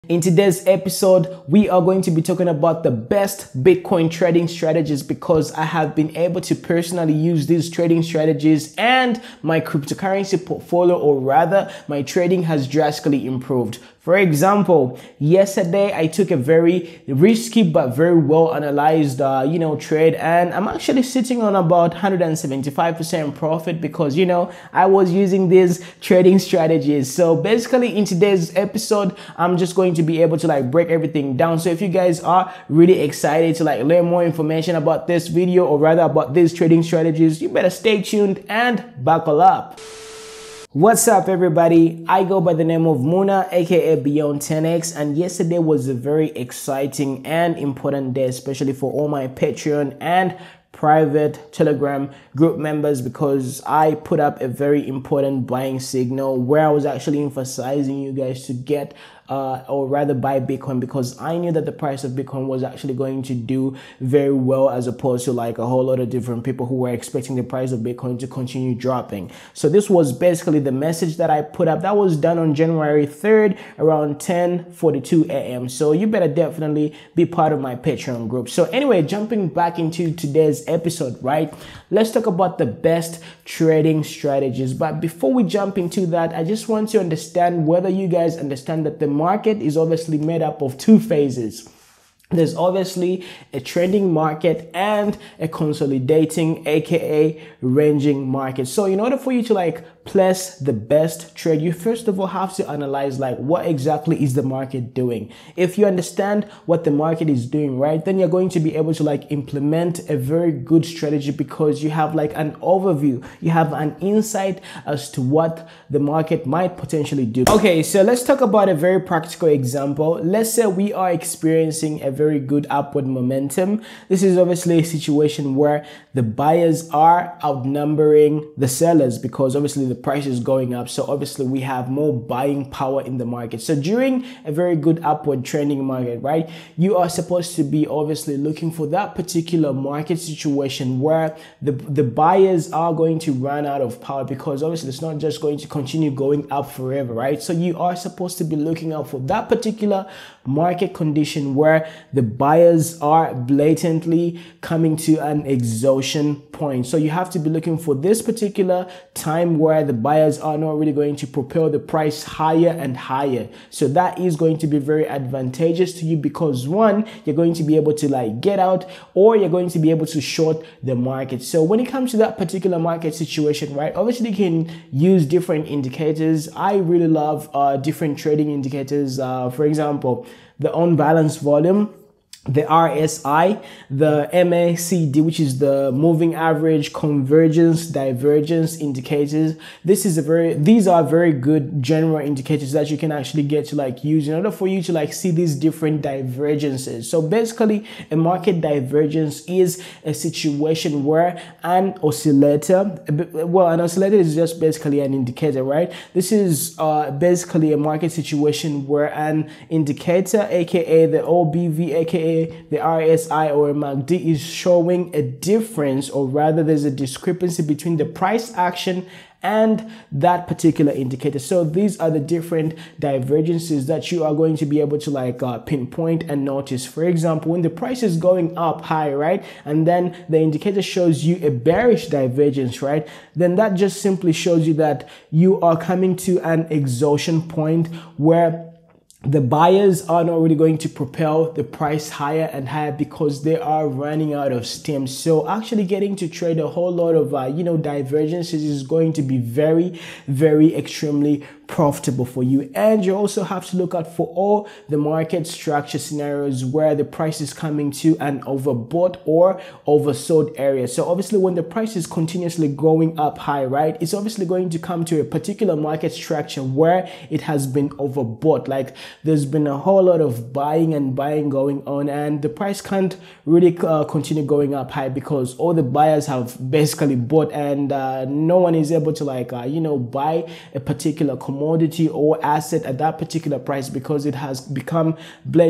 In today's episode, we are going to be talking about the best Bitcoin trading strategies because I have been able to personally use these trading strategies and my cryptocurrency portfolio, or rather my trading, has drastically improved. For example, yesterday I took a very risky but very well analyzed trade, and I'm actually sitting on about 175% profit because I was using these trading strategies. So basically in today's episode, I'm just going to be able to break everything down. So if you guys are really excited to learn more information about this video, or rather about these trading strategies, you better stay tuned and buckle up. What's up everybody, I go by the name of Muna, aka Beyond 10x, and yesterday was a very exciting and important day, especially for all my Patreon and private Telegram group members, because I put up a very important buying signal where I was actually emphasizing you guys to get or rather buy Bitcoin, because I knew that the price of Bitcoin was actually going to do very well, as opposed to a whole lot of different people who were expecting the price of Bitcoin to continue dropping. So this was basically the message that I put up. That was done on January 3rd around 10:42 a.m. So you better definitely be part of my Patreon group. So anyway, jumping back into today's episode, right? Let's talk about the best trading strategies. But before we jump into that, I just want to understand whether you guys understand that the market is obviously made up of two phases. There's obviously a trending market and a consolidating, aka ranging market. So in order for you to place the best trade, you first of all have to analyze what exactly is the market doing. If you understand what the market is doing, right, then you're going to be able to implement a very good strategy, because you have an overview, you have an insight as to what the market might potentially do. Okay, so let's talk about a very practical example. Let's say we are experiencing a very good upward momentum. This is obviously a situation where the buyers are outnumbering the sellers, because obviously the price is going up. So obviously we have more buying power in the market. So during a very good upward trending market, right, you are supposed to be obviously looking for that particular market situation where the buyers are going to run out of power, because obviously it's not just going to continue going up forever, right? So you are supposed to be looking out for that particular market condition where the buyers are blatantly coming to an exhaustion point. So you have to be looking for this particular time where the buyers are not really going to propel the price higher and higher. So that is going to be very advantageous to you, because one, you're going to be able to get out, or you're going to be able to short the market. So when it comes to that particular market situation, right, obviously you can use different indicators. I really love different trading indicators. For example, the unbalanced volume, the RSI, the MACD, which is the moving average convergence divergence indicators. These are very good general indicators that you can actually get to use in order for you to see these different divergences. So basically a market divergence is a situation where an oscillator, an oscillator is just basically an indicator, right? This is basically a market situation where an indicator, aka the OBV, aka the RSI or MACD, is showing a difference, or rather there's a discrepancy between the price action and that particular indicator. So these are the different divergences that you are going to be able to pinpoint and notice. For example, when the price is going up high, right, and then the indicator shows you a bearish divergence, right, then that just simply shows you that you are coming to an exhaustion point where the buyers are not really going to propel the price higher and higher, because they are running out of steam. So actually getting to trade a whole lot of divergences is going to be very, very extremely profitable for you. And you also have to look out for all the market structure scenarios where the price is coming to an overbought or oversold area. So obviously when the price is continuously going up high, right, it's obviously going to come to a particular market structure where it has been overbought. There's been a whole lot of buying and buying going on, and the price can't really continue going up high, because all the buyers have basically bought, and no one is able to buy a particular commodity or asset at that particular price, because it has become very,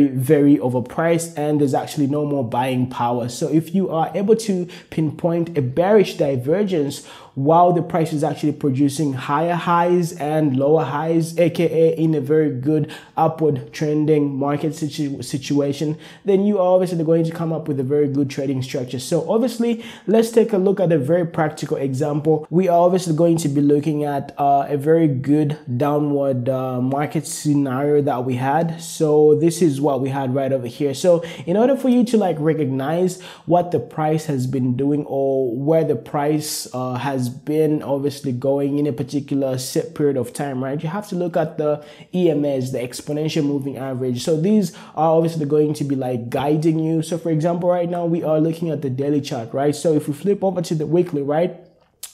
very overpriced, and there's actually no more buying power. So if you are able to pinpoint a bearish divergence while the price is actually producing higher highs and lower highs, aka in a very good upward trending market situation, then you are obviously going to come up with a very good trading structure. So obviously, let's take a look at a very practical example. We are obviously going to be looking at a very good downward market scenario that we had. So this is what we had right over here. So in order for you to like recognize what the price has been doing or where the price has been obviously going in a particular set period of time, right, you have to look at the EMAs, the exponential moving average. So these are obviously going to be like guiding you. So for example, right now we are looking at the daily chart, right? So if we flip over to the weekly, right,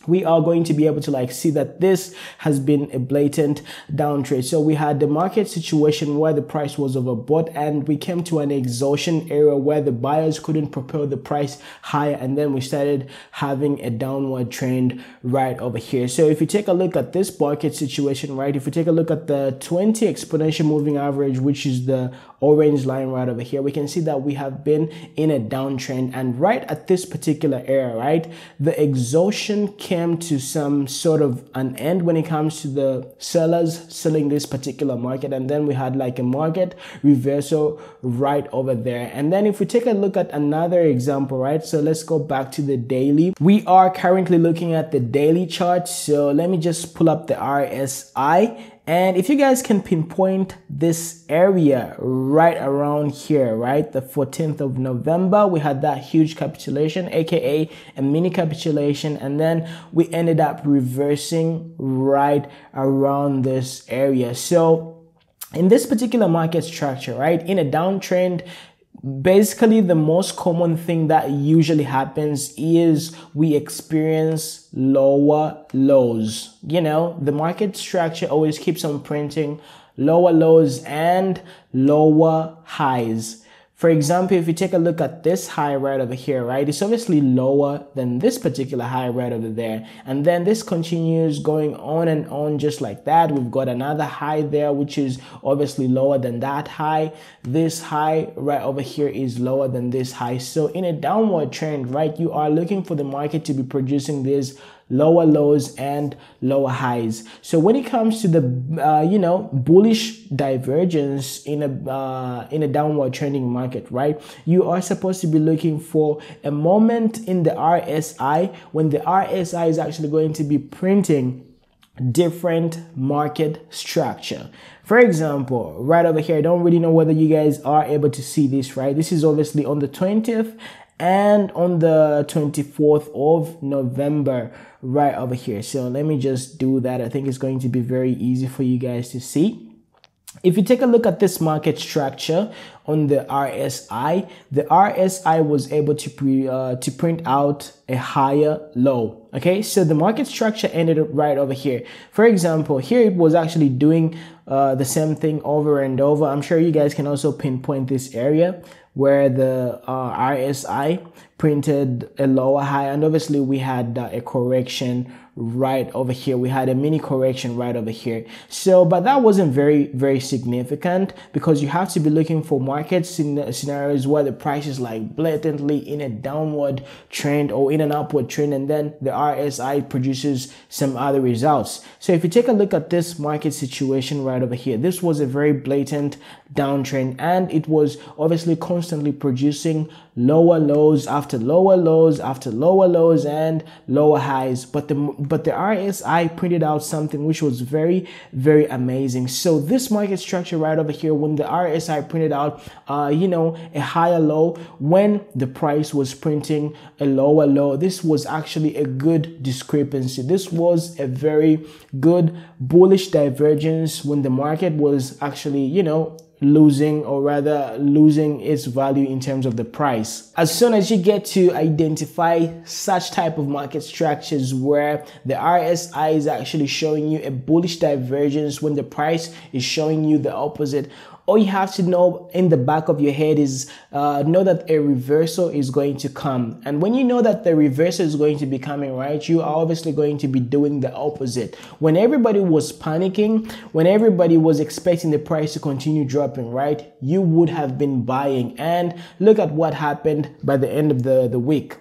we are going to be able to like see that this has been a blatant downtrend. So we had the market situation where the price was overbought and we came to an exhaustion area where the buyers couldn't propel the price higher, and then we started having a downward trend right over here. So if you take a look at this market situation, right, if you take a look at the 20 exponential moving average, which is the orange line right over here, we can see that we have been in a downtrend, and right at this particular area, right, the exhaustion came to some sort of an end when it comes to the sellers selling this particular market, and then we had like a market reversal right over there. And then if we take a look at another example, right, so let's go back to the daily. We are currently looking at the daily chart, so let me just pull up the RSI. And if you guys can pinpoint this area right around here, right, the 14th of November, we had that huge capitulation, aka a mini capitulation, and then we ended up reversing right around this area. So in this particular market structure, right, in a downtrend, basically the most common thing that usually happens is we experience lower lows. You know, the market structure always keeps on printing lower lows and lower highs. For example, if you take a look at this high right over here, right, it's obviously lower than this particular high right over there. And then this continues going on and on just like that. We've got another high there, which is obviously lower than that high. This high right over here is lower than this high. So in a downward trend, right, you are looking for the market to be producing these lower lows and lower highs. So when it comes to the bullish divergence in a downward trending market, right, you are supposed to be looking for a moment in the RSI when the RSI is actually going to be printing different market structure. For example, right over here, I don't really know whether you guys are able to see this, right? This is obviously on the 20th and on the 24th of November right over here. So let me just do that. I think it's going to be very easy for you guys to see. If you take a look at this market structure on the RSI was able to print out a higher low. Okay, so the market structure ended up right over here. For example, here it was actually doing the same thing over and over. I'm sure you guys can also pinpoint this area where the RSI printed a lower high, and obviously we had a correction right over here. We had a mini correction right over here. So, but that wasn't very significant, because you have to be looking for market scenarios where the price is like blatantly in a downward trend or in an upward trend, and then the RSI produces some other results. So if you take a look at this market situation right over here, this was a very blatant downtrend, and it was obviously constantly producing lower lows after lower lows after lower lows and lower highs. But the RSI printed out something which was very amazing. So this market structure right over here, when the RSI printed out a higher low when the price was printing a lower low, this was actually a good discrepancy. This was a very good bullish divergence when the market was actually losing, or rather losing its value in terms of the price. As soon as you get to identify such type of market structures where the RSI is actually showing you a bullish divergence when the price is showing you the opposite, all you have to know in the back of your head is know that a reversal is going to come. And when you know that the reversal is going to be coming, right, you are obviously going to be doing the opposite. When everybody was panicking, when everybody was expecting the price to continue dropping, right, you would have been buying. And look at what happened by the end of the week.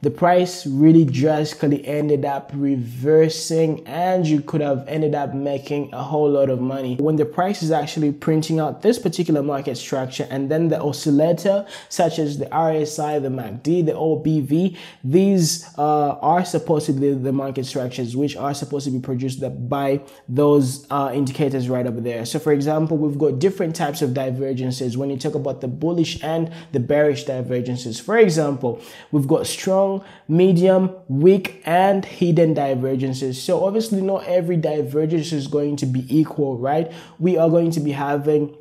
the price really drastically ended up reversing, and you could have ended up making a whole lot of money. When the price is actually printing out this particular market structure, and then the oscillator such as the RSI, the MACD, the OBV, these are supposed to be the market structures which are supposed to be produced by those indicators right over there. So for example, we've got different types of divergences when you talk about the bullish and the bearish divergences. For example, we've got strong, medium, weak, and hidden divergences. So obviously not every divergence is going to be equal, right? We are going to be having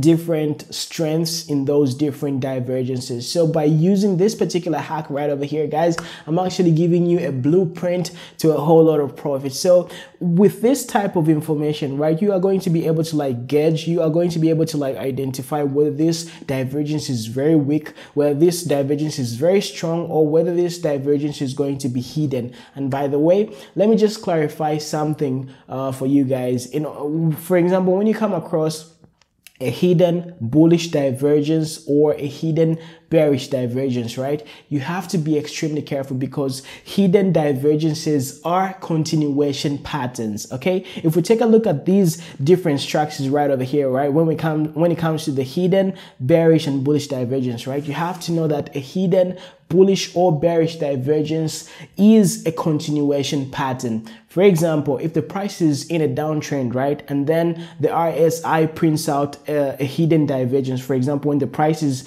different strengths in those different divergences. So by using this particular hack right over here, guys, I'm actually giving you a blueprint to a whole lot of profit. So with this type of information, right, you are going to be able to like gauge, you are going to be able to like identify whether this divergence is very weak, whether this divergence is very strong, or whether this divergence is going to be hidden. And by the way, let me just clarify something for you guys. For example, when you come across a hidden bullish divergence or a hidden bearish divergence, right, you have to be extremely careful, because hidden divergences are continuation patterns. Okay, if we take a look at these different structures right over here, right, when it comes to the hidden bearish and bullish divergence, right, you have to know that a hidden bullish or bearish divergence is a continuation pattern. For example, if the price is in a downtrend, right, and then the RSI prints out a hidden divergence, for example, when the price is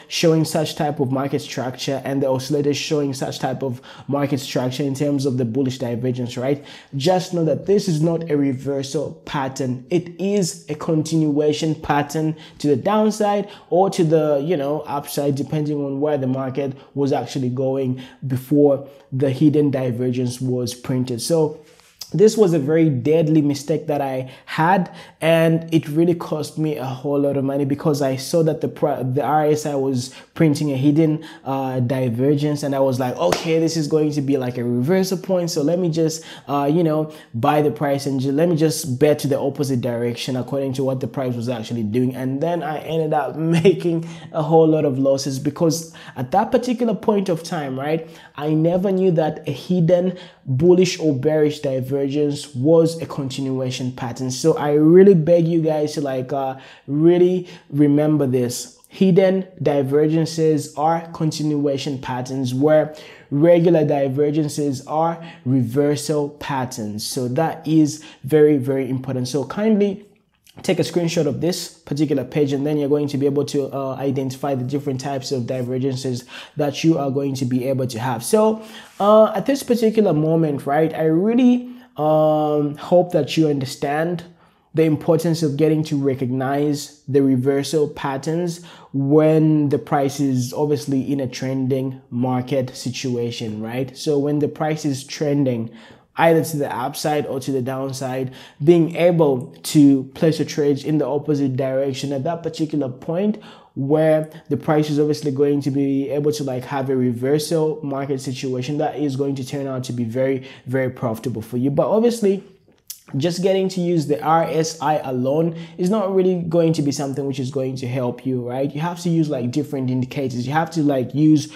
showing such type of market structure and the oscillator is showing such type of market structure in terms of the bullish divergence, right, just know that this is not a reversal pattern. It is a continuation pattern to the downside or to the upside, depending on where the market was actually going before the hidden divergence was printed. So this was a very deadly mistake that I had, and it really cost me a whole lot of money, because I saw that the RSI was printing a hidden divergence, and I was like, okay, this is going to be like a reversal point, so let me just buy the price and let me just bet to the opposite direction according to what the price was actually doing. And then I ended up making a whole lot of losses, because at that particular point of time, right, I never knew that a hidden bullish or bearish divergence was a continuation pattern. So I really beg you guys to really remember this. Hidden divergences are continuation patterns, where regular divergences are reversal patterns. So that is very, very important. So kindly take a screenshot of this particular page, and then you're going to be able to identify the different types of divergences that you are going to be able to have. So at this particular moment, right, I really hope that you understand the importance of getting to recognize the reversal patterns when the price is obviously in a trending market situation, right? So when the price is trending either to the upside or to the downside, being able to place your trades in the opposite direction at that particular point where the price is obviously going to be able to have a reversal market situation, that is going to turn out to be very, very profitable for you. But obviously, just getting to use the RSI alone is not really going to be something which is going to help you, right? You have to use different indicators. You have to use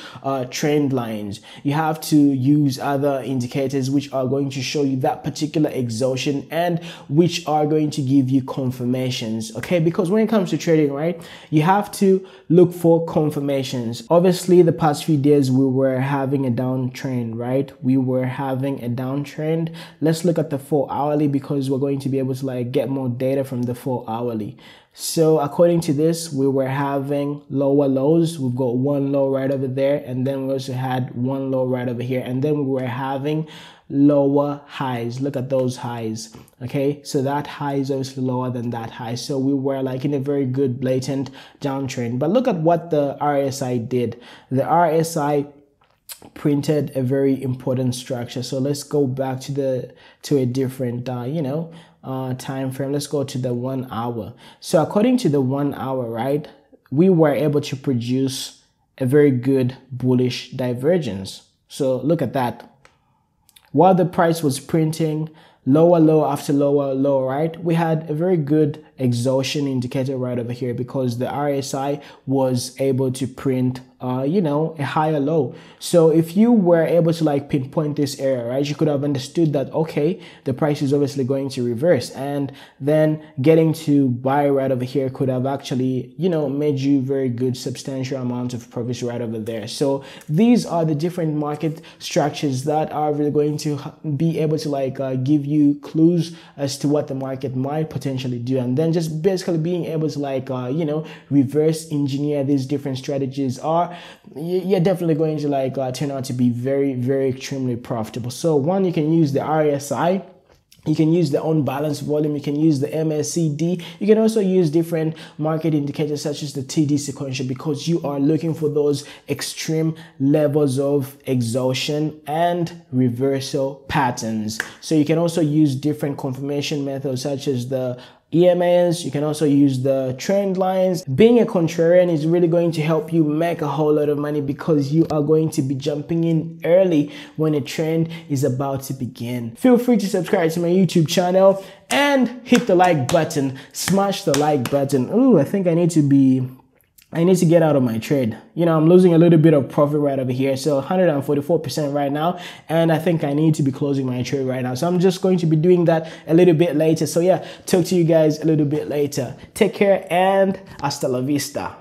trend lines. You have to use other indicators which are going to show you that particular exhaustion and which are going to give you confirmations, okay? Because when it comes to trading, right, you have to look for confirmations. Obviously, the past few days we were having a downtrend, right? We were having a downtrend. Let's look at the 4-hourly, because we're going to be able to get more data from the 4-hourly. So according to this, we were having lower lows. We've got one low right over there, and then we also had one low right over here, and then we were having lower highs. Look at those highs, okay? So that high is obviously lower than that high, so we were in a very good blatant downtrend. But look at what the RSI did. The RSI printed a very important structure. So let's go back to a different time frame. Let's go to the 1 hour. So according to the 1 hour, right, we were able to produce a very good bullish divergence. So look at that. While the price was printing lower low after lower low, right, we had a very good exhaustion indicator right over here, because the RSI was able to print you know, a higher low. So if you were able to like pinpoint this area, right, you could have understood that, okay, the price is obviously going to reverse, and then getting to buy right over here could have actually, you know, made you very good substantial amount of profits right over there. So these are the different market structures that are really going to be able to like give you clues as to what the market might potentially do, and then just basically being able to like you know, reverse engineer these different strategies are, you're definitely going to like turn out to be very, very extremely profitable. So one, you can use the RSI, you can use the unbalanced volume, you can use the MACD, you can also use different market indicators such as the TD sequential, because you are looking for those extreme levels of exhaustion and reversal patterns. So you can also use different confirmation methods such as the EMAs. You can also use the trend lines. Being a contrarian is really going to help you make a whole lot of money, because you are going to be jumping in early when a trend is about to begin. Feel free to subscribe to my YouTube channel and hit the like button. Smash the like button. Ooh, I think I need to get out of my trade. You know, I'm losing a little bit of profit right over here. So 144% right now. And I think I need to be closing my trade right now. So I'm just going to be doing that a little bit later. So yeah, talk to you guys a little bit later. Take care and hasta la vista.